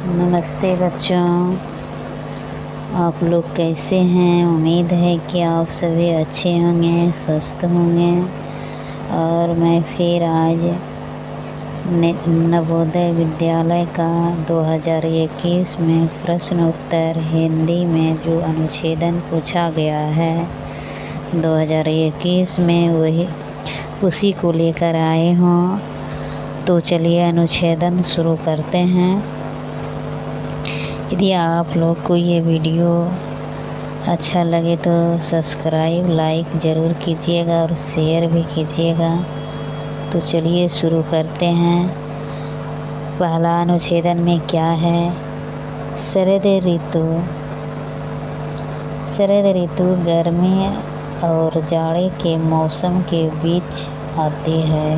नमस्ते बच्चों, आप लोग कैसे हैं। उम्मीद है कि आप सभी अच्छे होंगे, स्वस्थ होंगे। और मैं फिर आज नवोदय विद्यालय का 2021 में प्रश्न उत्तर हिंदी में जो अनुच्छेदन पूछा गया है 2021 में वही उसी को लेकर आए हों। तो चलिए अनुच्छेदन शुरू करते हैं। यदि आप लोग को ये वीडियो अच्छा लगे तो सब्सक्राइब लाइक ज़रूर कीजिएगा और शेयर भी कीजिएगा। तो चलिए शुरू करते हैं। पहला अनुच्छेदन में क्या है। शरद ऋतु। शरद ऋतु गर्मी और जाड़े के मौसम के बीच आती है।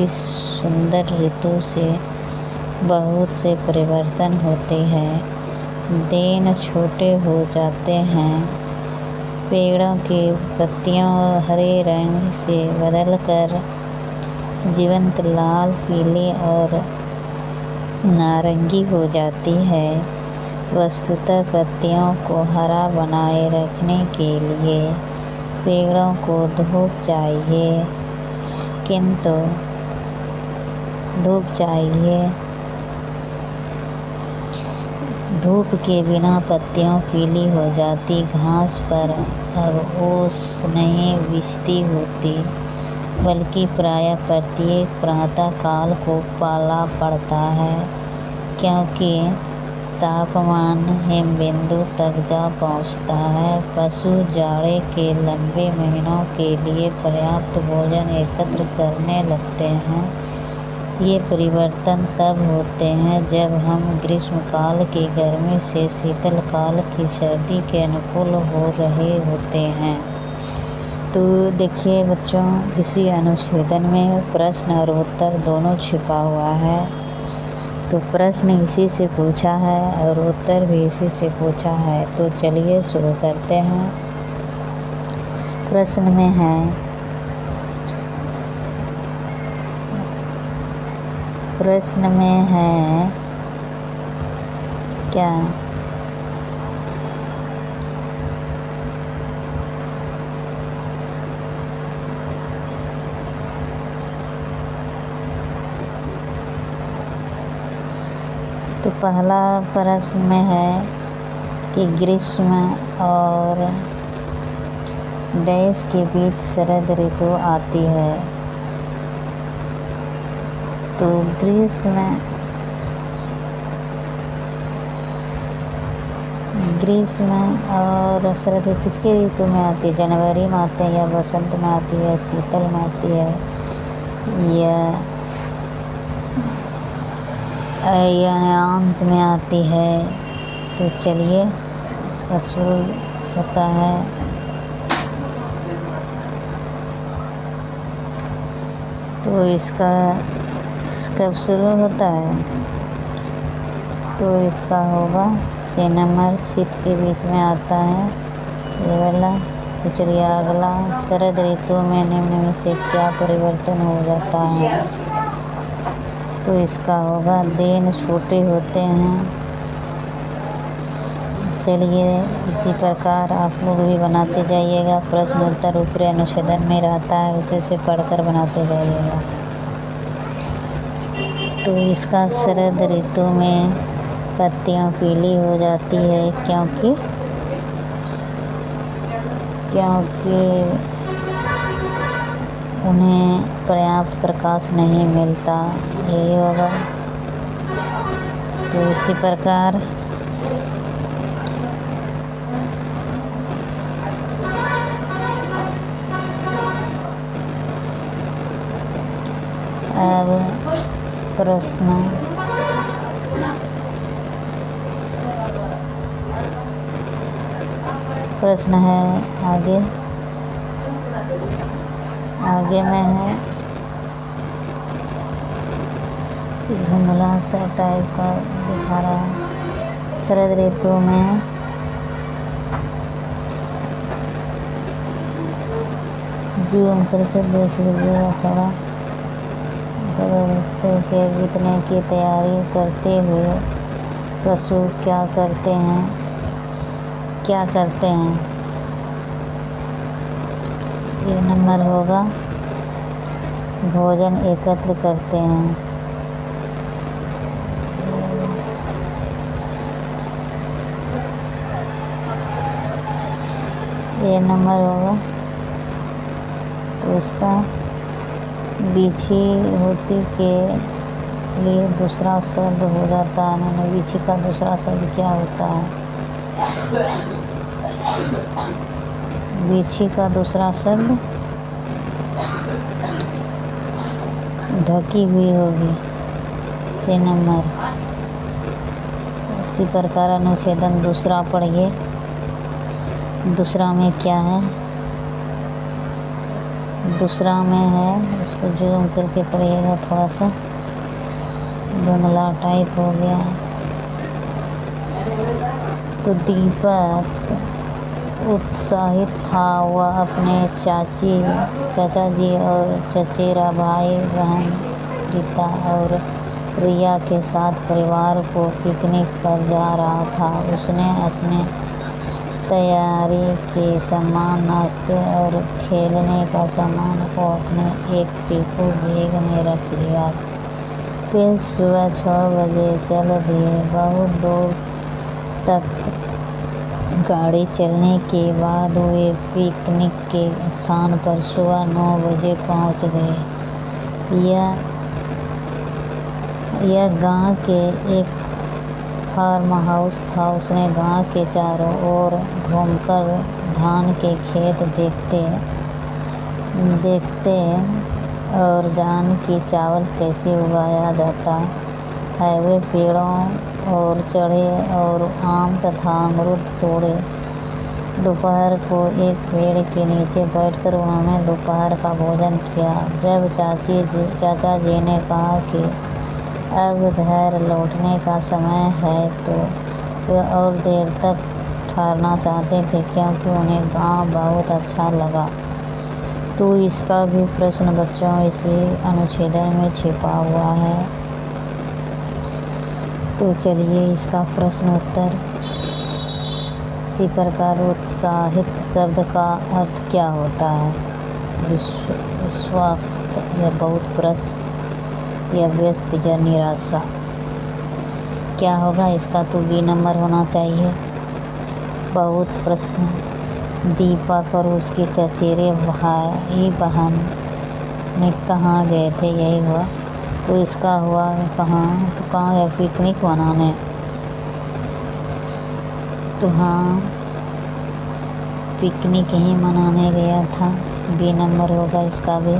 इस सुंदर ऋतु से बहुत से परिवर्तन होते हैं। दिन छोटे हो जाते हैं। पेड़ों की पत्तियों हरे रंग से बदलकर जीवंत लाल, पीली और नारंगी हो जाती है। वस्तुतः पत्तियों को हरा बनाए रखने के लिए पेड़ों को धूप चाहिए, किंतु धूप के बिना पत्तियां पीली हो जाती। घास पर अब ओस नहीं बिछती होती, बल्कि प्रायः प्रत्येक प्रातः काल को पाला पड़ता है, क्योंकि तापमान हिमबिंदु तक जा पहुंचता है। पशु जाड़े के लंबे महीनों के लिए पर्याप्त भोजन एकत्र करने लगते हैं। ये परिवर्तन तब होते हैं जब हम ग्रीष्मकाल की गर्मी से शीतल काल की सर्दी के अनुकूल हो रहे होते हैं। तो देखिए बच्चों, इसी अनुच्छेदन में प्रश्न और उत्तर दोनों छिपा हुआ है। तो प्रश्न इसी से पूछा है और उत्तर भी इसी से पूछा है। तो चलिए शुरू करते हैं। प्रश्न में है, क्या तो पहला प्रश्न में है कि ग्रीष्म और डैश के बीच शरद ऋतु आती है। तो ग्रीष्म और शरद किसके ऋतु में आती है। जनवरी में आते हैं या बसंत में आती है, शीतल में आती है या अंत में आती है। तो चलिए इसका शुरू होता है। तो इसका कब शुरू होता है। तो इसका होगा सितंबर शीत के बीच में आता है ये वाला। तो चलिए अगला, शरद ऋतु में निम्न में से क्या परिवर्तन हो जाता है। तो इसका होगा दिन छोटे होते हैं। चलिए इसी प्रकार आप लोग भी बनाते जाइएगा। प्रश्न उत्तर ऊपरी अनुच्छेदन में रहता है, उसे से पढ़कर बनाते जाइएगा। तो इसका शरद ऋतु में पत्तियां पीली हो जाती है क्योंकि उन्हें पर्याप्त प्रकाश नहीं मिलता, यही होगा। तो इसी प्रकार अब प्रश्न है आगे में है धुंधला सा टाइप का दिखा रहा है। शरद ऋतु में जूम करके देख लीजिएगा थोड़ा। शरद ऋतु के बीतने की तैयारी करते हुए पशु क्या करते हैं? क्या करते हैं? ये नंबर होगा भोजन एकत्र करते हैं। ये नंबर होगा तो उसका बीछी होती के लिए दूसरा शब्द हो जाता है। मैंने बीछी का दूसरा शब्द क्या होता है? बीछी का दूसरा शब्द ढकी हुई होगी। से नंबर। उसी प्रकार अनुच्छेदन दूसरा पढ़िए। दूसरा में क्या है? दूसरा में है, इसको जूम करके पढ़िएगा, थोड़ा सा धुंधला टाइप हो गया है। तो दीपक उत्साहित था। वह अपने चाचा जी और चचेरा भाई बहन रीता और रिया के साथ परिवार को पिकनिक पर जा रहा था। उसने अपने तैयारी के सामान, नाश्ते और खेलने का सामान को अपने एक टिपू बैग में रख लिया। वे सुबह 6 बजे चल दिए। बहुत दूर तक गाड़ी चलने के बाद वे पिकनिक के स्थान पर सुबह 9 बजे पहुंच गए। यह गांव के एक फार्म हाउस था। उसने गांव के चारों ओर घूमकर धान के खेत देखते और जान कि चावल कैसे उगाया जाता है। वे पेड़ों और चढ़े और आम तथा अमरूद तोड़े। दोपहर को एक पेड़ के नीचे बैठकर उन्होंने दोपहर का भोजन किया। जब चाचा जी ने कहा कि अब घर लौटने का समय है तो वे और देर तक ठहरना चाहते थे, क्योंकि उन्हें गांव बहुत अच्छा लगा। तो इसका भी प्रश्न बच्चों इसी अनुच्छेदन में छिपा हुआ है। तो चलिए इसका प्रश्न उत्तर। इसी प्रकार उत्साहित शब्द का अर्थ क्या होता है? विश्वास या बहुत प्रश्न या व्यस्त या निराशा। क्या होगा इसका? तो बी नंबर होना चाहिए। बहुत प्रश्न। दीपक और उसके चचेरे भाई बहन ने कहाँ गए थे? यही हुआ। तो इसका हुआ कहाँ? तो कहाँ या पिकनिक मनाने। तो हाँ, पिकनिक ही मनाने गया था। बी नंबर होगा इसका भी।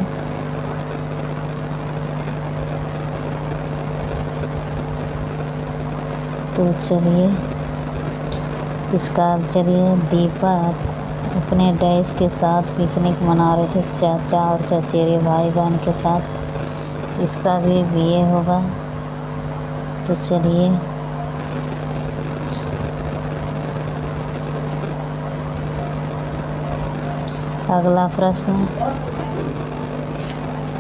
तो चलिए दीपक अपने डैश के साथ पिकनिक मना रहे थे, चाचा और चचेरे भाई बहन के साथ। इसका भी बीए होगा। तो चलिए अगला प्रश्न।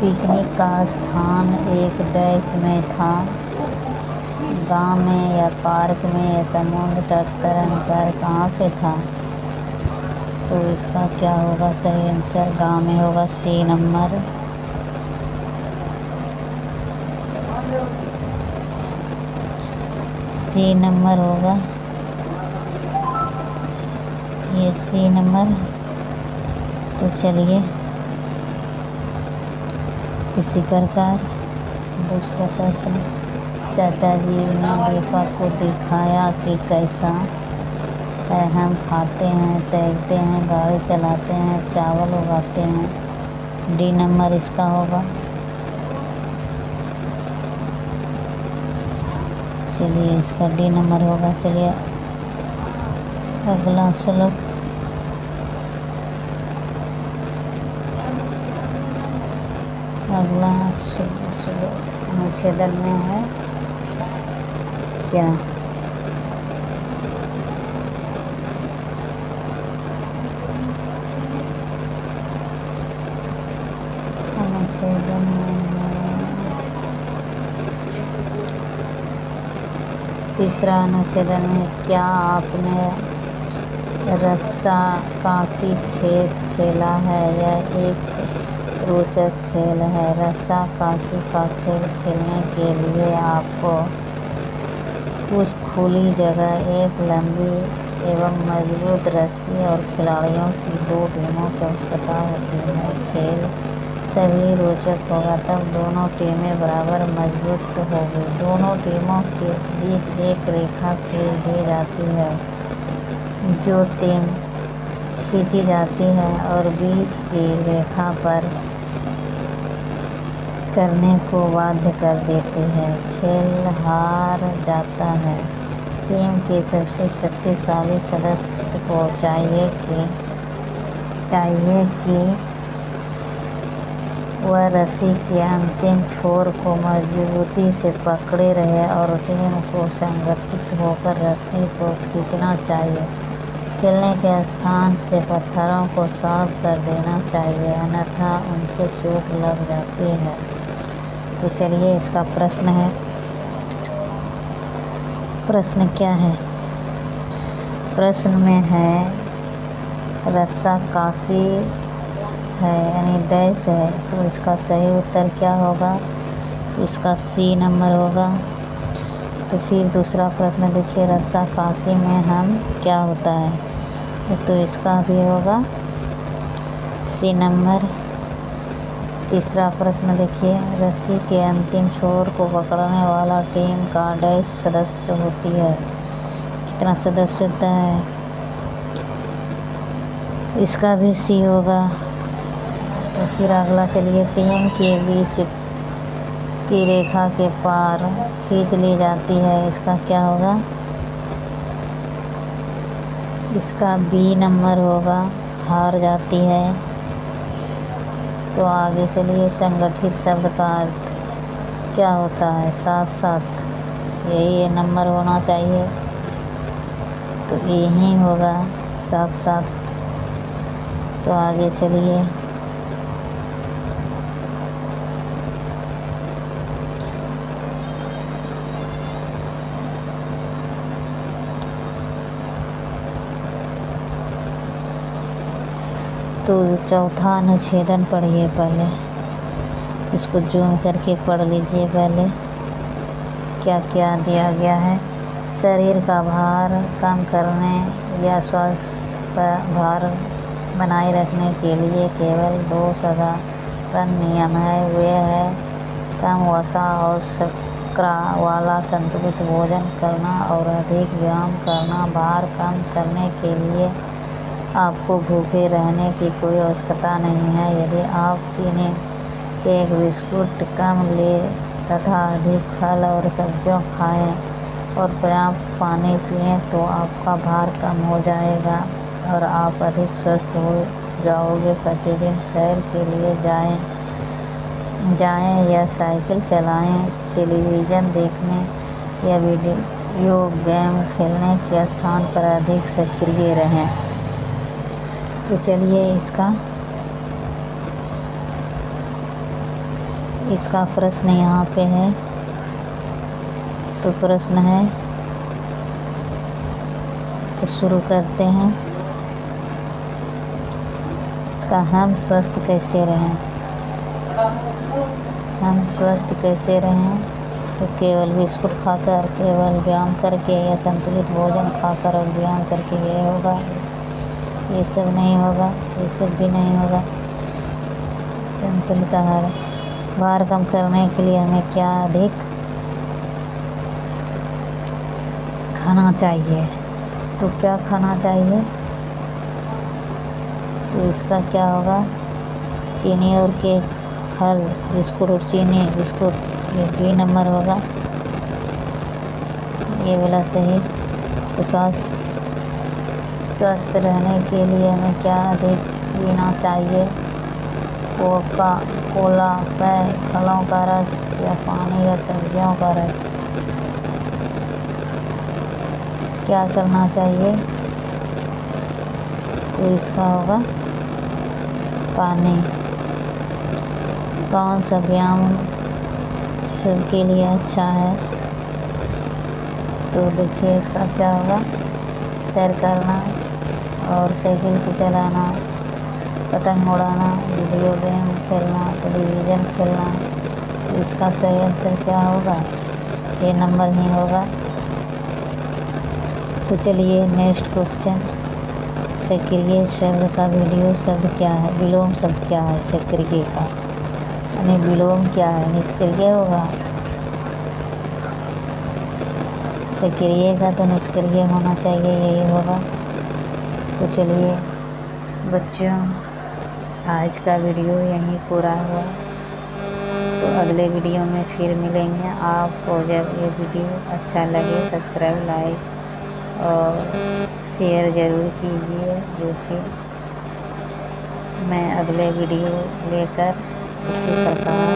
पिकनिक का स्थान एक डैश में था। गांव में या पार्क में या समुद्र तट पर कहाँ पे था? तो इसका क्या होगा सही आंसर? गांव में होगा। सी नंबर। सी नंबर होगा ये, सी नंबर। तो चलिए इसी प्रकार दूसरा प्रश्न। चाचा जी ने दीपक को दिखाया कि कैसा है। हम खाते हैं, तैरते हैं, गाड़ी चलाते हैं, चावल उगाते हैं। डी नंबर इसका होगा। चलिए इसका डी नंबर होगा। चलिए अगला श्लोक। अगला अनुच्छेदन में है क्या? अनुच्छेदन में तीसरा अनुच्छेदन में क्या आपने रस्साकशी खेल खेला है? यह एक रोचक खेल है। रस्साकशी का खेल खेलने के लिए आपको कुछ खुली जगह, एक लंबी एवं मजबूत रस्सी और खिलाड़ियों की 2 टीमों की आवश्यकता होती है। खेल तभी रोचक होगा जब दोनों टीमें बराबर मजबूत होंगी। दोनों टीमों के बीच एक रेखा खींच दी जाती है। जो टीम खींची जाती है और बीच की रेखा पर करने को बाध्य कर देती है, खेल हार जाता है। टीम के सबसे शक्तिशाली सदस्य को चाहिए कि वह रस्सी के अंतिम छोर को मजबूती से पकड़े रहे और टीम को संगठित होकर रस्सी को खींचना चाहिए। खेलने के स्थान से पत्थरों को साफ कर देना चाहिए, अन्यथा उनसे चोट लग जाती है। तो चलिए इसका प्रश्न है। प्रश्न क्या है? प्रश्न में है रस्साकशी है यानी डैश है, तो इसका सही उत्तर क्या होगा? तो इसका सी नंबर होगा। तो फिर दूसरा प्रश्न देखिए, रस्साकशी में हम क्या होता है? तो इसका भी होगा सी नंबर। तीसरा प्रश्न देखिए, रस्सी के अंतिम छोर को पकड़ने वाला टीम का डैश सदस्य होती है? कितना सदस्य होता है? इसका भी सी होगा। तो फिर अगला चलिए, टीम के बीच की रेखा के पार खींच ली जाती है, इसका क्या होगा? इसका बी नंबर होगा, हार जाती है। तो आगे चलिए, संगठित शब्द का अर्थ क्या होता है? साथ साथ, यही नंबर होना चाहिए, तो यही होगा साथ साथ। तो आगे चलिए, तो चौथा अनुच्छेदन पढ़िए पहले, इसको जूम करके पढ़ लीजिए पहले क्या क्या दिया गया है। शरीर का भार कम करने या स्वास्थ्य भार बनाए रखने के लिए केवल 2 साधारण नियम है। वे है कम वसा और शर्करा वाला संतुलित भोजन करना और अधिक व्यायाम करना। भार कम करने के लिए आपको भूखे रहने की कोई आवश्यकता नहीं है। यदि आप चीनी केक बिस्कुट कम लें तथा अधिक फल और सब्जियां खाएं और पर्याप्त पानी पिएं तो आपका भार कम हो जाएगा और आप अधिक स्वस्थ हो जाओगे। प्रतिदिन सैर के लिए जाएं या साइकिल चलाएं, टेलीविज़न देखने या वीडियो गेम खेलने के स्थान पर अधिक सक्रिय रहें। तो चलिए इसका प्रश्न यहाँ पे है। तो प्रश्न है, तो शुरू करते हैं। इसका हम स्वस्थ कैसे रहें? हम स्वस्थ कैसे रहें? तो केवल बिस्कुट खाकर, केवल व्यायाम करके या संतुलित भोजन खाकर और व्यायाम करके ये होगा? ये सब नहीं होगा, ये सब भी नहीं होगा। संतुलित आहार। भार कम करने के लिए हमें क्या अधिक खाना चाहिए? तो क्या खाना चाहिए? तो इसका क्या होगा? चीनी और केक, फल, बिस्कुट और चीनी बिस्कुट, ये बी नंबर होगा, ये वाला सही। तो स्वस्थ रहने के लिए हमें क्या अधिक पीना चाहिए? कोला, पेय, फलों का रस या पानी या सब्जियों का रस। क्या करना चाहिए? तो इसका होगा पानी। कौन सा व्यायाम सबके लिए अच्छा है? तो देखिए इसका क्या होगा, सैर करना और साइकिल पे चलाना, पतंग उड़ाना, वीडियो गेम खेलना, टेलीविज़न खेलना, तो इसका सही आंसर क्या होगा, ये नंबर ही होगा। तो चलिए नेक्स्ट क्वेश्चन, सक्रिय शब्द का वीडियो शब्द क्या है, विलोम शब्द क्या है सक्रिय का, यानी विलोम क्या है, निष्क्रिय होगा। सक्रिय का तो निष्क्रिय होना चाहिए, यही होगा। तो चलिए बच्चों, आज का वीडियो यहीं पूरा हुआ। तो अगले वीडियो में फिर मिलेंगे। आपको जब ये वीडियो अच्छा लगे सब्सक्राइब, लाइक और शेयर ज़रूर कीजिए, जो कि मैं अगले वीडियो लेकर इसी प्रकार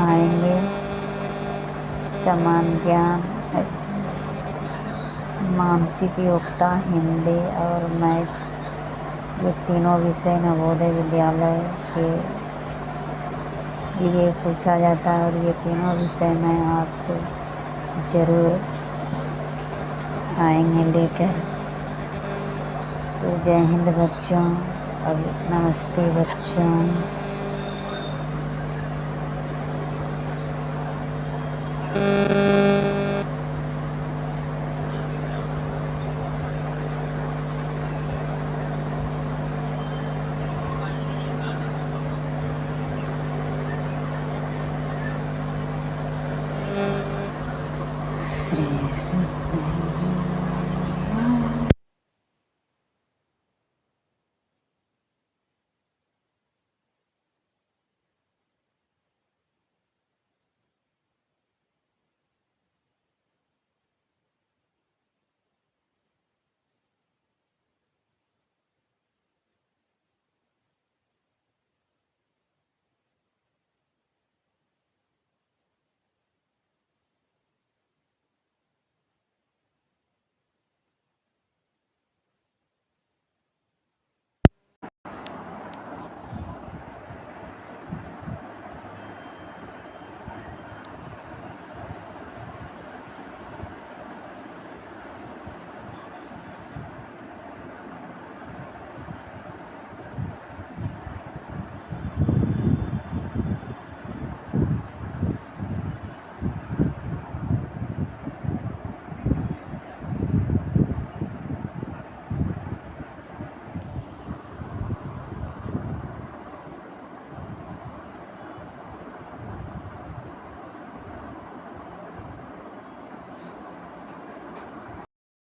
आएंगे। समान ज्ञान, मानसिक योग्यता, हिंदी और मैथ, ये तीनों विषय नवोदय विद्यालय के लिए पूछा जाता है और ये तीनों विषय मैं आपको ज़रूर आएंगे लेकर। तो जय हिंद बच्चों, अब नमस्ते बच्चों। श्री सत्य